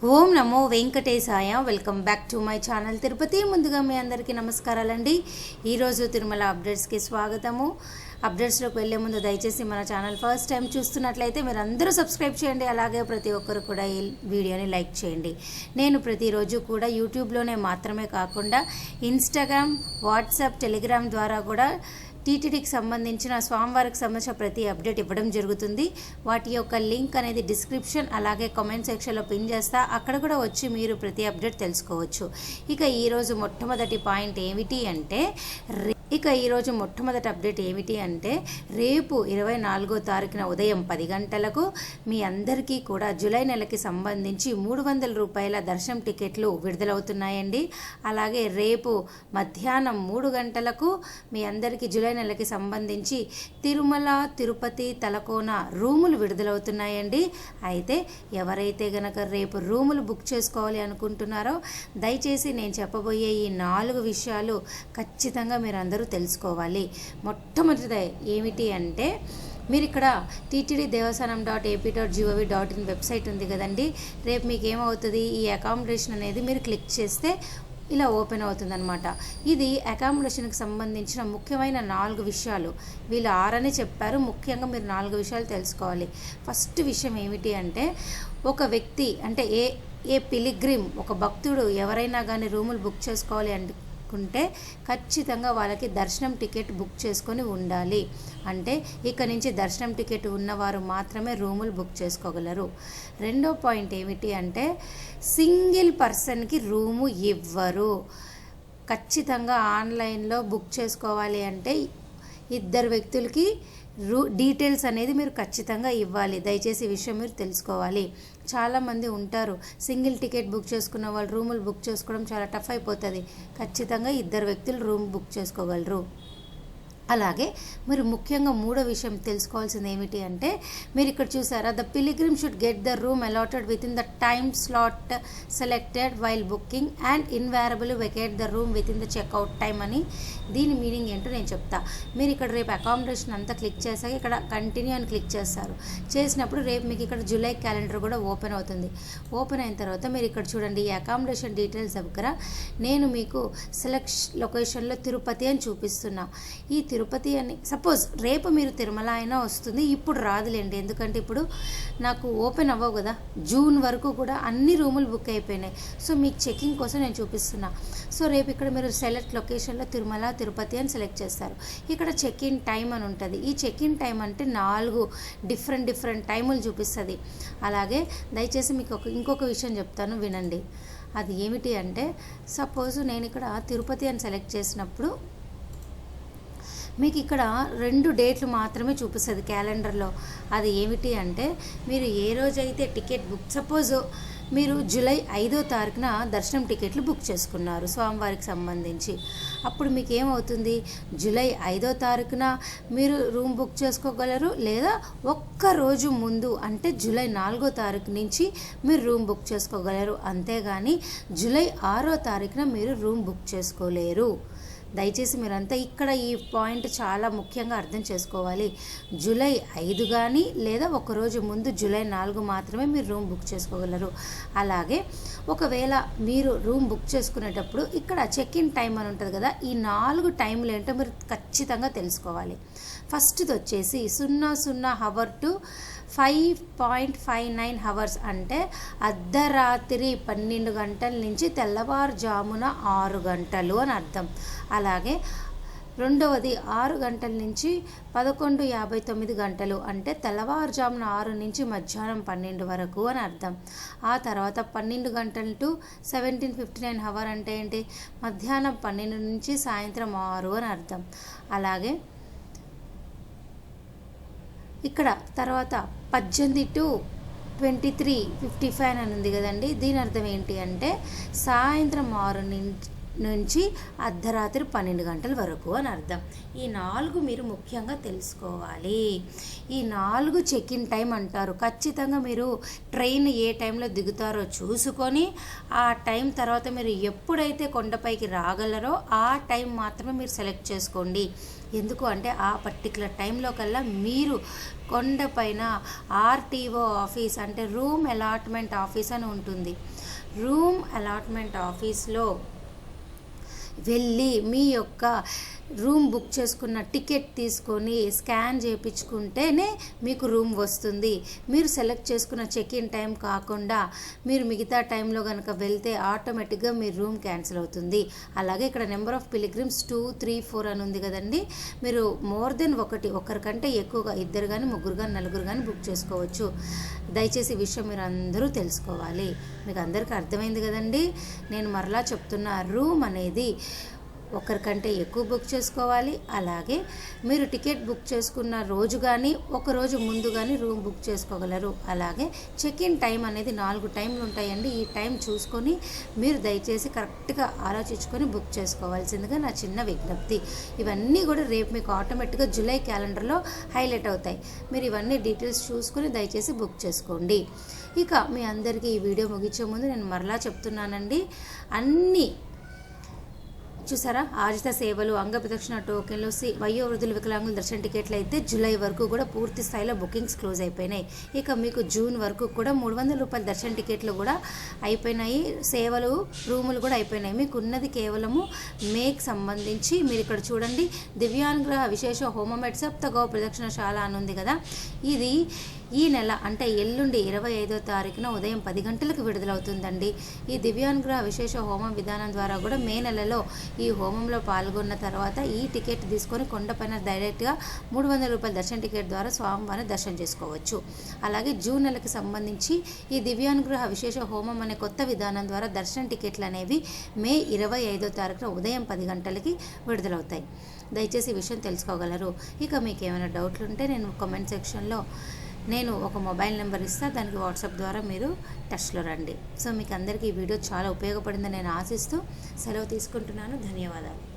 Om Namo Venkatesaya. Welcome back to my channel Tirupati. ముందుగా మీ అందరికీ నమస్కారాలండి. ఈరోజు తిరుమల అప్డేట్స్కి స్వాగతము. అప్డేట్స్లోకి వెళ్ళే ముందు దయచేసి మన ఛానల్ ఫస్ట్ టైం చూస్తున్నట్లయితే మీరు అందరూ సబ్స్క్రైబ్ చేయండి. అలాగే ప్రతి ఒక్కరు కూడా ఈ వీడియోని లైక్ చేయండి. నేను ప్రతిరోజు కూడా యూట్యూబ్లోనే మాత్రమే కాకుండా ఇన్స్టాగ్రామ్, వాట్సాప్, టెలిగ్రామ్ ద్వారా కూడా టీటీడీకి సంబంధించిన స్వామివారికి సంబంధించిన ప్రతి అప్డేట్ ఇవ్వడం జరుగుతుంది. వాటి యొక్క లింక్ అనేది డిస్క్రిప్షన్ అలాగే కామెంట్ సెక్షన్లో పిన్ చేస్తా. అక్కడ కూడా వచ్చి మీరు ప్రతి అప్డేట్ తెలుసుకోవచ్చు. ఇక ఈరోజు మొట్టమొదటి పాయింట్ ఏమిటి అంటే మొట్టమొదటి అప్డేట్ ఏమిటి అంటే రేపు 24వ తారీఖున ఉదయం 10 గంటలకు మీ అందరికీ కూడా జూలై నెలకి సంబంధించి 300 రూపాయల దర్శనం టికెట్లు విడుదలవుతున్నాయండి. అలాగే రేపు మధ్యాహ్నం 3 గంటలకు మీ అందరికీ జూలై నెలకి సంబంధించి తిరుమల, తిరుపతి, తలకోన రూములు విడుదలవుతున్నాయండి. అయితే ఎవరైతే గనక రేపు రూములు బుక్ చేసుకోవాలి అనుకుంటున్నారో దయచేసి నేను చెప్పబోయే ఈ 4 విషయాలు ఖచ్చితంగా మీరు అందరూ తెలుసుకోవాలి. మొట్టమొదటిది ఏమిటి అంటే మీరు ఇక్కడ టీటీడీ దేవస్థానం .ap.gov.in వెబ్సైట్ ఉంది కదండి. రేపు మీకు ఏమవుతుంది, ఈ అకామిడేషన్ అనేది మీరు క్లిక్ చేస్తే ఇలా ఓపెన్ అవుతుందన్నమాట. ఇది అకామిడేషన్కి సంబంధించిన ముఖ్యమైన 4 విషయాలు. వీళ్ళు 6 అని చెప్పారు, ముఖ్యంగా మీరు 4 విషయాలు తెలుసుకోవాలి. ఫస్ట్ విషయం ఏమిటి అంటే ఒక వ్యక్తి అంటే ఏ పిలిగ్రిమ్, ఒక భక్తుడు ఎవరైనా కానీ రూములు బుక్ చేసుకోవాలి అనుకుంటే ఖచ్చితంగా వాళ్ళకి దర్శనం టికెట్ బుక్ చేసుకొని ఉండాలి. అంటే ఇక్కడ నుంచి దర్శనం టికెట్ ఉన్నవారు మాత్రమే రూములు బుక్ చేసుకోగలరు. రెండో పాయింట్ ఏమిటి అంటే సింగిల్ పర్సన్కి రూము ఇవ్వరు. ఖచ్చితంగా ఆన్లైన్లో బుక్ చేసుకోవాలి అంటే 2 వ్యక్తులకి డీటెయిల్స్ అనేది మీరు ఖచ్చితంగా ఇవ్వాలి. దయచేసి ఈ విషయం మీరు తెలుసుకోవాలి. చాలామంది ఉంటారు సింగిల్ టికెట్ బుక్ చేసుకున్న వాళ్ళు రూములు బుక్ చేసుకోవడం చాలా టఫ్ అయిపోతుంది. ఖచ్చితంగా 2 వ్యక్తులు రూమ్ బుక్ చేసుకోగలరు. అలాగే మీరు ముఖ్యంగా 3వ విషయం తెలుసుకోవాల్సింది ఏమిటి అంటే మీరు ఇక్కడ చూసారా, the pilgrim should get the room allotted within the time slot selected while booking and invariably vacate the room within the checkout time అని. దీని మీనింగ్ ఏంటో నేను చెప్తా. మీరు ఇక్కడ రేపు అకామిడేషన్ అంతా క్లిక్ చేశాక ఇక్కడ కంటిన్యూ అని క్లిక్ చేస్తారు. చేసినప్పుడు రేపు మీకు ఇక్కడ జూలై క్యాలెండర్ కూడా ఓపెన్ అవుతుంది. ఓపెన్ అయిన తర్వాత మీరు ఇక్కడ చూడండి, ఈ అకామిడేషన్ డీటెయిల్స్ దగ్గర నేను మీకు సెలెక్ట్ లొకేషన్లో తిరుపతి అని చూపిస్తున్నా. ఈ తిరుపతి అని సపోజ్ రేపు మీరు తిరుమల అయినా వస్తుంది, ఇప్పుడు రాదులేండి. ఎందుకంటే ఇప్పుడు నాకు ఓపెన్ అవ్వవు కదా, జూన్ వరకు కూడా అన్ని రూములు బుక్ అయిపోయినాయి. సో మీకు చెకింగ్ కోసం నేను చూపిస్తున్నా. సో రేపు ఇక్కడ మీరు సెలెక్ట్ లొకేషన్లో తిరుమల, తిరుపతి అని సెలెక్ట్ చేస్తారు. ఇక్కడ చెక్ ఇన్ టైం అని ఉంటుంది. ఈ చెక్ ఇన్ టైం అంటే 4 డిఫరెంట్ టైములు చూపిస్తుంది. అలాగే దయచేసి మీకు ఇంకొక విషయం చెప్తాను, వినండి. అది ఏమిటి అంటే సపోజ్ నేను ఇక్కడ తిరుపతి అని సెలెక్ట్ చేసినప్పుడు మీకు ఇక్కడ 2 డేట్లు మాత్రమే చూపిస్తుంది క్యాలెండర్లో. అది ఏమిటి అంటే మీరు ఏ రోజైతే టికెట్ బుక్, సపోజ్ మీరు జూలై 5వ తారీఖున దర్శనం టికెట్లు బుక్ చేసుకున్నారు స్వామివారికి సంబంధించి. అప్పుడు మీకు ఏమవుతుంది, జూలై 5వ తారీఖున మీరు రూమ్ బుక్ చేసుకోగలరు, లేదా ఒక్కరోజు ముందు అంటే జూలై 4వ తారీఖు నుంచి మీరు రూమ్ బుక్ చేసుకోగలరు. అంతేగాని జూలై 6వ తారీఖున మీరు రూమ్ బుక్ చేసుకోలేరు. దయచేసి మీరంతా ఇక్కడ ఈ పాయింట్ చాలా ముఖ్యంగా అర్థం చేసుకోవాలి. జూలై 5 కానీ లేదా ఒకరోజు ముందు జూలై 4 మాత్రమే మీరు రూమ్ బుక్ చేసుకోగలరు. అలాగే ఒకవేళ మీరు రూమ్ బుక్ చేసుకునేటప్పుడు ఇక్కడ చెక్ ఇన్ టైం అని ఉంటుంది కదా, ఈ 4 టైంలు ఏంటో మీరు ఖచ్చితంగా తెలుసుకోవాలి. ఫస్ట్ది వచ్చేసి 00 హవర్ టు 5.59 హవర్స్ అంటే అర్ధరాత్రి 12 గంటల నుంచి తెల్లవారుజామున 6 గంటలు అని అర్థం. అలాగే రెండవది 6 గంటల నుంచి 11:59 గంటలు అంటే తెల్లవారుజామున 6 నుంచి మధ్యాహ్నం 12 వరకు అని అర్థం. ఆ తర్వాత 12 గంటల టు 17:59 హవర్ అంటే ఏంటి, మధ్యాహ్నం 12 నుంచి సాయంత్రం 6 అని అర్థం. అలాగే ఇక్కడ తర్వాత 18 టు 23:55 అని ఉంది కదండి. దీని అర్థం ఏంటి అంటే సాయంత్రం నుంచి అర్ధరాత్రి 12 గంటల వరకు అని అర్థం. ఈ 4 మీరు ముఖ్యంగా తెలుసుకోవాలి. ఈ 4 చెక్ ఇన్ టైం అంటారు. ఖచ్చితంగా మీరు ట్రైన్ ఏ టైంలో దిగుతారో చూసుకొని ఆ టైం తర్వాత మీరు ఎప్పుడైతే కొండపైకి రాగలరో ఆ టైం మాత్రమే మీరు సెలెక్ట్ చేసుకోండి. ఎందుకు అంటే ఆ పర్టికులర్ టైంలో కల్లా మీరు కొండపైన ఆర్టీఓ ఆఫీస్ అంటే రూమ్ అలాట్మెంట్ ఆఫీస్ అని ఉంటుంది. రూమ్ అలాట్మెంట్ ఆఫీస్లో వెళ్ళి మీ యొక్క రూమ్ బుక్ చేసుకున్న టికెట్ తీసుకొని స్కాన్ చేయించుకుంటేనే మీకు రూమ్ వస్తుంది. మీరు సెలెక్ట్ చేసుకున్న చెక్ ఇన్ టైం కాకుండా మీరు మిగతా టైంలో కనుక వెళ్తే ఆటోమేటిక్గా మీ రూమ్ క్యాన్సిల్ అవుతుంది. అలాగే ఇక్కడ నెంబర్ ఆఫ్ పిలిగ్రిమ్స్ 2, 3, 4 అని ఉంది కదండి. మీరు మోర్ దెన్ ఒకరికంటే ఎక్కువగా 2 కానీ 3 కానీ 4 కానీ బుక్ చేసుకోవచ్చు. దయచేసి ఈ విషయం మీరు అందరూ తెలుసుకోవాలి. మీకు అందరికీ అర్థమైంది కదండి. నేను మరలా చెప్తున్నా, రూమ్ అనేది ఒకరికంటే ఎక్కువ బుక్ చేసుకోవాలి. అలాగే మీరు టికెట్ బుక్ చేసుకున్న రోజు కానీ ఒక రోజు ముందు కానీ రూమ్ బుక్ చేసుకోగలరు. అలాగే చెక్ ఇన్ టైం అనేది 4 టైంలు ఉంటాయండి. ఈ టైం చూసుకొని మీరు దయచేసి కరెక్ట్గా ఆలోచించుకొని బుక్ చేసుకోవాల్సిందిగా నా చిన్న విజ్ఞప్తి. ఇవన్నీ కూడా రేపు మీకు ఆటోమేటిక్గా జూలై క్యాలెండర్లో హైలైట్ అవుతాయి. మీరు ఇవన్నీ డీటెయిల్స్ చూసుకొని దయచేసి బుక్ చేసుకోండి. ఇక మీ అందరికీ ఈ వీడియో ముగించే ముందు నేను మరలా చెప్తున్నానండి, అన్నీ చూసారా, ఆర్జిత సేవలు, అంగ ప్రదక్షిణ టోకెన్లు, వయోవృద్ధుల వికలాంగుల దర్శన టికెట్లు అయితే జూలై వరకు కూడా పూర్తి స్థాయిలో బుకింగ్స్ క్లోజ్ అయిపోయినాయి. ఇక మీకు జూన్ వరకు కూడా 300 రూపాయల దర్శన టికెట్లు కూడా అయిపోయినాయి. సేవలు, రూములు కూడా అయిపోయినాయి. మీకు ఉన్నది కేవలము మేకి సంబంధించి మీరు ఇక్కడ చూడండి, దివ్యాంగ్రహ విశేష హోమం ఎట్ సప్తగో ప్రదక్షిణశాల అని ఉంది కదా. ఇది ఈ నెల అంటే ఎల్లుండి 25వ తారీఖున ఉదయం 10 గంటలకు విడుదలవుతుందండి. ఈ దివ్యాంగ్రహ విశేష హోమం విధానం ద్వారా కూడా మే నెలలో ఈ హోమంలో పాల్గొన్న తర్వాత ఈ టికెట్ తీసుకొని కొండపైన డైరెక్ట్గా 300 రూపాయల దర్శన టికెట్ ద్వారా స్వామివారిని దర్శనం చేసుకోవచ్చు. అలాగే జూన్ నెలకి సంబంధించి ఈ దివ్యాంగ్రహ విశేష హోమం అనే కొత్త విధానం ద్వారా దర్శన టికెట్లు అనేవి మే 25వ తారీఖున ఉదయం 10 గంటలకి విడుదలవుతాయి. దయచేసి ఈ విషయం తెలుసుకోగలరు. ఇక మీకు ఏమైనా డౌట్లు ఉంటే నేను కామెంట్ సెక్షన్లో నేను ఒక మొబైల్ నెంబర్ ఇస్తాను, దానికి వాట్సాప్ ద్వారా మీరు టచ్లో రండి. సో మీకు అందరికీ ఈ వీడియో చాలా ఉపయోగపడిందని నేను ఆశిస్తూ సెలవు తీసుకుంటున్నాను. ధన్యవాదాలు.